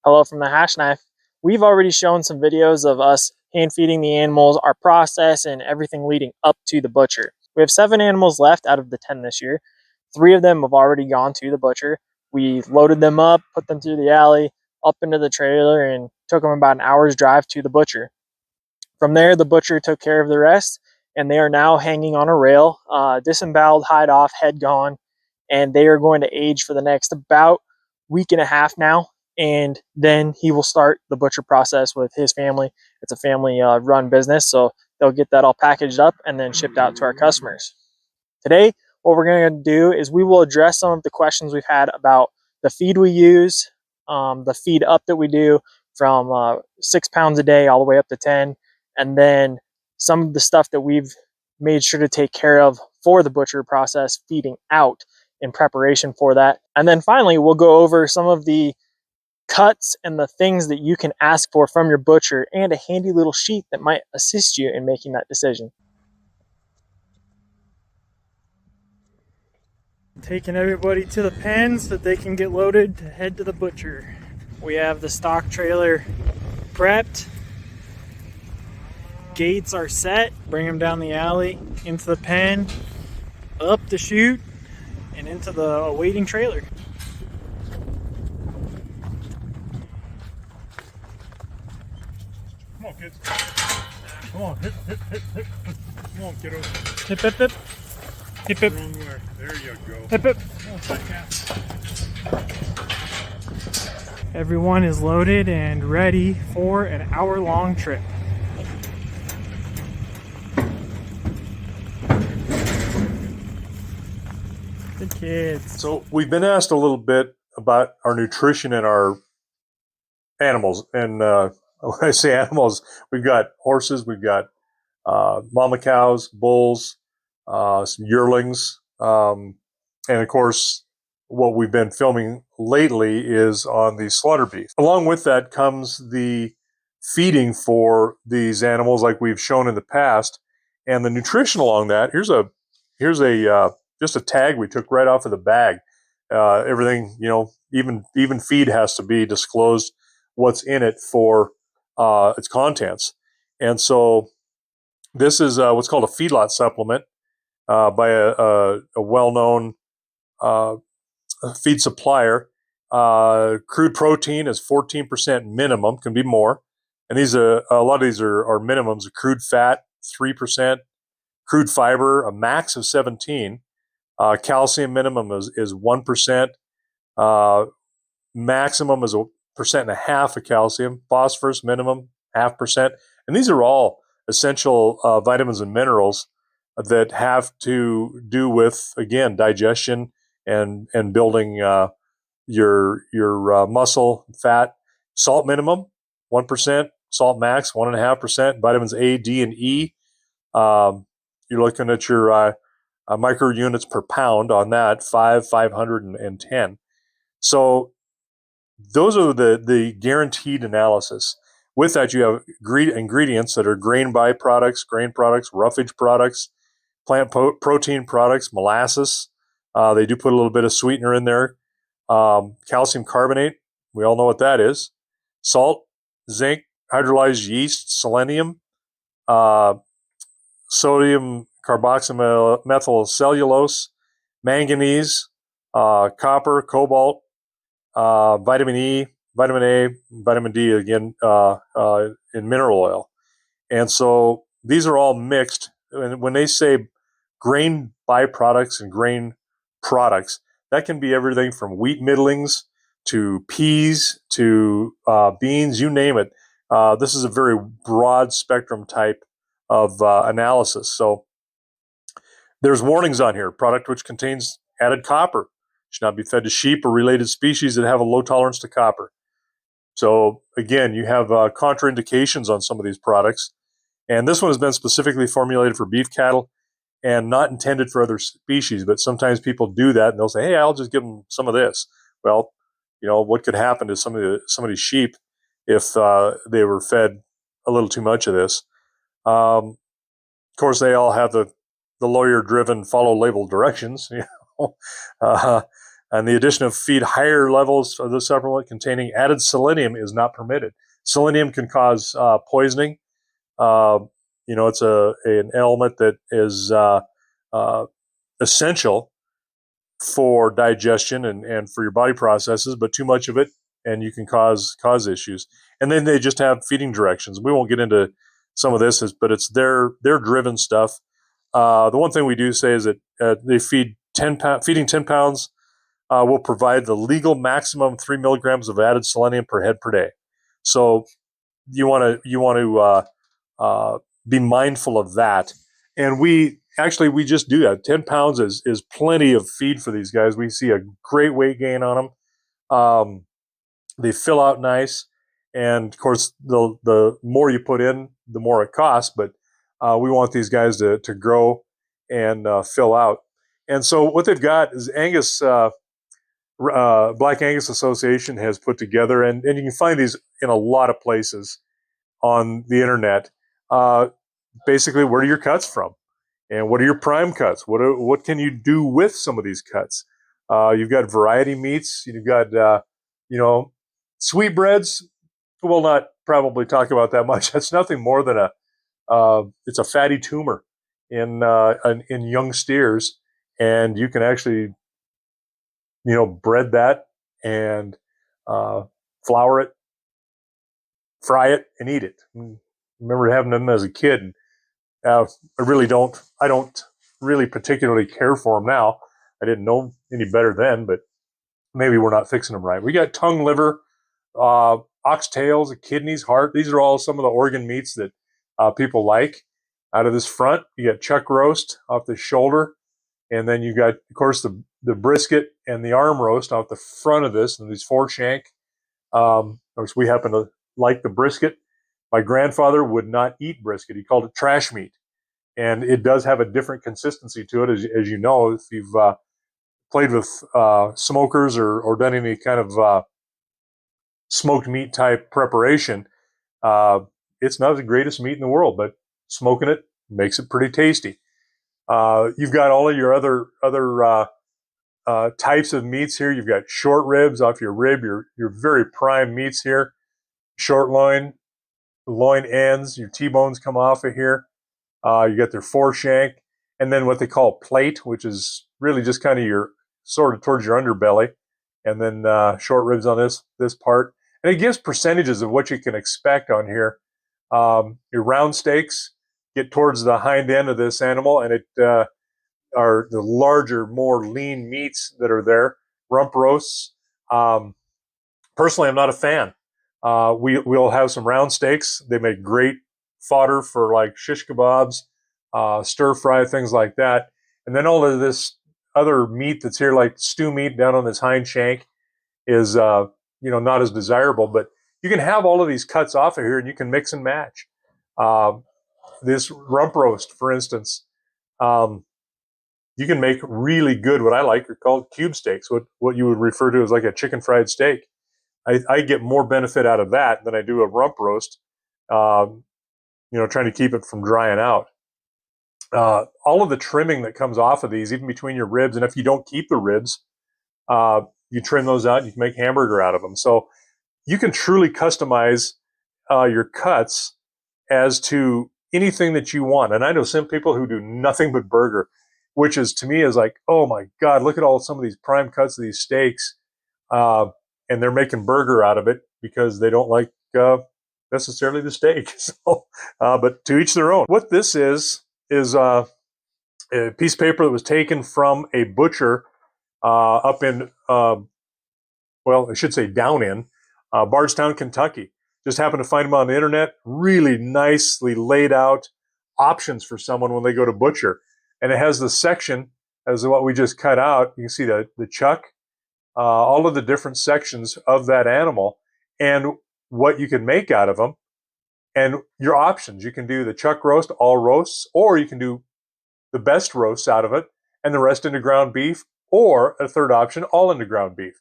Hello from the Hashknife. We've already shown some videos of us hand feeding the animals, our process, and everything leading up to the butcher. We have 7 animals left out of the 10 this year. 3 of them have already gone to the butcher. We loaded them up, put them through the alley, up into the trailer, and took them about an hour's drive to the butcher. From there, the butcher took care of the rest, and they are now hanging on a rail, disemboweled, hide off, head gone, and they are going to age for the next about week and a half now, and then he will start the butcher process with his family. It's a family run business, so they'll get that all packaged up and then shipped out to our customers. Today, what we're going to do is we will address some of the questions we've had about the feed we use, the feed up that we do from 6 pounds a day all the way up to 10, and then some of the stuff that we've made sure to take care of for the butcher process, feeding out in preparation for that. And then finally, we'll go over some of the cuts and the things that you can ask for from your butcher and a handy little sheet that might assist you in making that decision. Taking everybody to the pen so that they can get loaded to head to the butcher. We have the stock trailer prepped. Gates are set. Bring them down the alley, into the pen, up the chute, and into the awaiting trailer. Come on, kids. Come on, hip. Come on, kiddo. Hip, hip, hip. Hip, hip. Wrong way. There you go. Hip, hip. Come on, Everyone is loaded and ready for an hour-long trip. The kids. So we've been asked a little bit about our nutrition and our animals. And when I say animals, we've got horses, we've got mama cows, bulls, some yearlings. And of course, what we've been filming lately is on the slaughter beef. Along with that comes the feeding for these animals like we've shown in the past. And the nutrition along that, here's a just a tag we took right off of the bag. Everything, even feed has to be disclosed what's in it for its contents. And so this is what's called a feedlot supplement by a well-known feed supplier. Crude protein is 14% minimum, can be more. And these a lot of these are minimums. Crude fat, 3%. Crude fiber, a max of 17. Calcium minimum is 1%. Maximum is 1.5% of calcium. Phosphorus minimum 0.5%. And these are all essential vitamins and minerals that have to do with, again, digestion and building your muscle, fat. Salt minimum 1%. Salt max 1.5%. Vitamins A, D, and E. You're looking at your micro units per pound on that, 510. So those are the guaranteed analysis. With that, you have ingredients that are grain byproducts, grain products, roughage products, plant protein products, molasses. They do put a little bit of sweetener in there. Calcium carbonate, we all know what that is. Salt, zinc, hydrolyzed yeast, selenium, sodium carboxymethylcellulose, manganese, copper, cobalt, vitamin E, vitamin A, vitamin D, again, in mineral oil. And so these are all mixed. And when they say grain byproducts and grain products, that can be everything from wheat middlings to peas to beans, you name it. This is a very broad spectrum type of analysis. So there's warnings on here. Product which contains added copper should not be fed to sheep or related species that have a low tolerance to copper. So again, you have contraindications on some of these products. And this one has been specifically formulated for beef cattle and not intended for other species. But sometimes people do that and they'll say, hey, I'll just give them some of this. Well, what could happen to some of these sheep if they were fed a little too much of this? Of course, they all have the lawyer-driven follow label directions. And the addition of feed higher levels of the supplement containing added selenium is not permitted. Selenium can cause poisoning. It's an element that is uh, essential for digestion and for your body processes, but too much of it and you can cause issues. And then they just have feeding directions. We won't get into some of this, but it's their driven stuff. The one thing we do say is that they feed 10 pounds. Feeding 10 pounds will provide the legal maximum 3 milligrams of added selenium per head per day. So you want to be mindful of that. And we just do that. 10 pounds is plenty of feed for these guys. We see a great weight gain on them. They fill out nice, and of course, the more you put in, the more it costs. But we want these guys to grow and fill out. And so what they've got is Angus. Black Angus Association has put together, and you can find these in a lot of places on the internet. Basically, where are your cuts from, and what are your prime cuts? What can you do with some of these cuts? You've got variety meats. You've got sweetbreads. We'll not probably talk about that much. That's nothing more than it's a fatty tumor in young steers, and you can actually bread that and flour it, fry it, and eat it. I remember having them as a kid. And, I don't really particularly care for them now. I didn't know any better then, but maybe we're not fixing them right. We got tongue, liver, oxtails, kidneys, heart. These are all some of the organ meats that people like. Out of this front, you got chuck roast off the shoulder, and then you got, of course, the brisket and the arm roast off the front of this, and these four shank. Of course, we happen to like the brisket. My grandfather would not eat brisket. He called it trash meat. And it does have a different consistency to it, as you know, if you've played with smokers or done any kind of smoked meat type preparation. It's not the greatest meat in the world, but smoking it makes it pretty tasty. You've got all of your other types of meats here. You've got short ribs off your rib, your very prime meats here. Short loin, loin ends, your T-bones come off of here. You got their foreshank, and then what they call plate, which is really just kind of your sort of towards your underbelly, and then short ribs on this part. And it gives percentages of what you can expect on here. Your round steaks get towards the hind end of this animal, and it are the larger, more lean meats that are there. Rump roasts. Personally, I'm not a fan. We'll have some round steaks. They make great fodder for like shish kebabs, stir fry, things like that. And then all of this other meat that's here, like stew meat down on this hind shank, is not as desirable. But you can have all of these cuts off of here, and you can mix and match. This rump roast, for instance, you can make really good, what I like are called cube steaks, what you would refer to as like a chicken fried steak. I get more benefit out of that than I do a rump roast, trying to keep it from drying out. All of the trimming that comes off of these, even between your ribs, and if you don't keep the ribs, you trim those out and you can make hamburger out of them. So you can truly customize your cuts as to anything that you want. And I know some people who do nothing but burger, which is, to me, is like, oh my God, look at all some of these prime cuts of these steaks. And they're making burger out of it because they don't like necessarily the steak. So, but to each their own. What this is a piece of paper that was taken from a butcher up in, I should say down in Bardstown, Kentucky. Just happened to find them on the internet. Really nicely laid out options for someone when they go to butcher. And it has the section as what we just cut out. You can see the chuck, all of the different sections of that animal and what you can make out of them and your options. You can do the chuck roast, all roasts, or you can do the best roasts out of it and the rest into ground beef, or a third option, all into ground beef.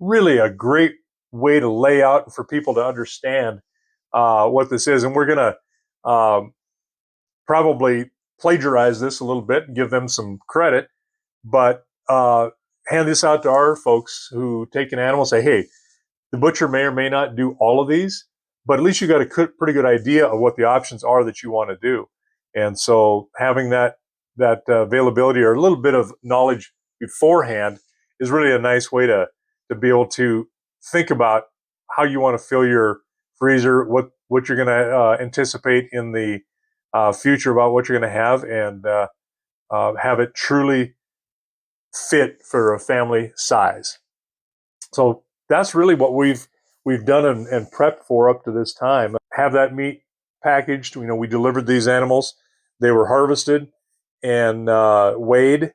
Really a great way to lay out for people to understand what this is. And we're going to probably plagiarize this a little bit and give them some credit, but hand this out to our folks who take an animal and say, hey, the butcher may or may not do all of these, but at least you got a pretty good idea of what the options are that you want to do. And so having that availability or a little bit of knowledge beforehand is really a nice way to be able to think about how you want to fill your freezer, what you're going to anticipate in the future about what you're going to have, and have it truly fit for a family size. So that's really what we've done and prepped for up to this time. Have that meat packaged. You know, we delivered these animals. They were harvested and weighed,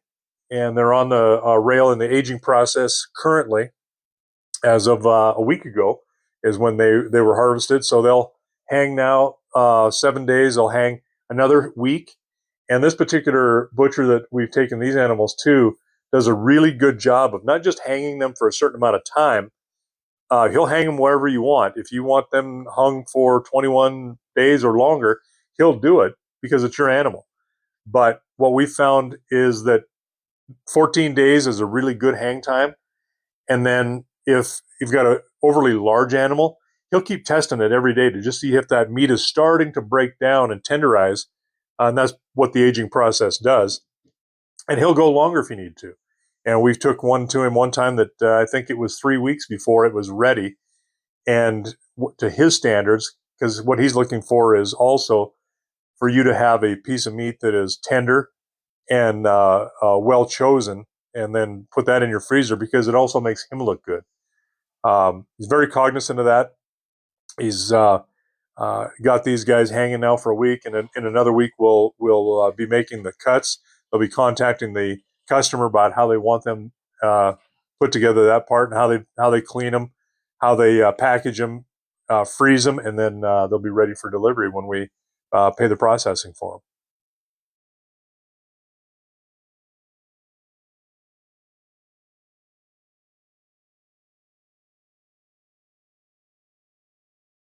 and they're on the rail in the aging process currently. As of a week ago, is when they were harvested. So they'll hang now 7 days. They'll hang another week. And this particular butcher that we've taken these animals to does a really good job of not just hanging them for a certain amount of time. He'll hang them wherever you want. If you want them hung for 21 days or longer, he'll do it because it's your animal. But what we found is that 14 days is a really good hang time. And then if you've got an overly large animal, he'll keep testing it every day to just see if that meat is starting to break down and tenderize. And that's what the aging process does. And he'll go longer if you need to. And we took one to him one time that I think it was 3 weeks before it was ready. And to his standards, because what he's looking for is also for you to have a piece of meat that is tender and well chosen, and then put that in your freezer because it also makes him look good. He's very cognizant of that. He's got these guys hanging now for a week, and in another week we'll be making the cuts. They'll be contacting the customer about how they want them put together, that part, and how they clean them, how they package them, freeze them, and then they'll be ready for delivery when we pay the processing for them.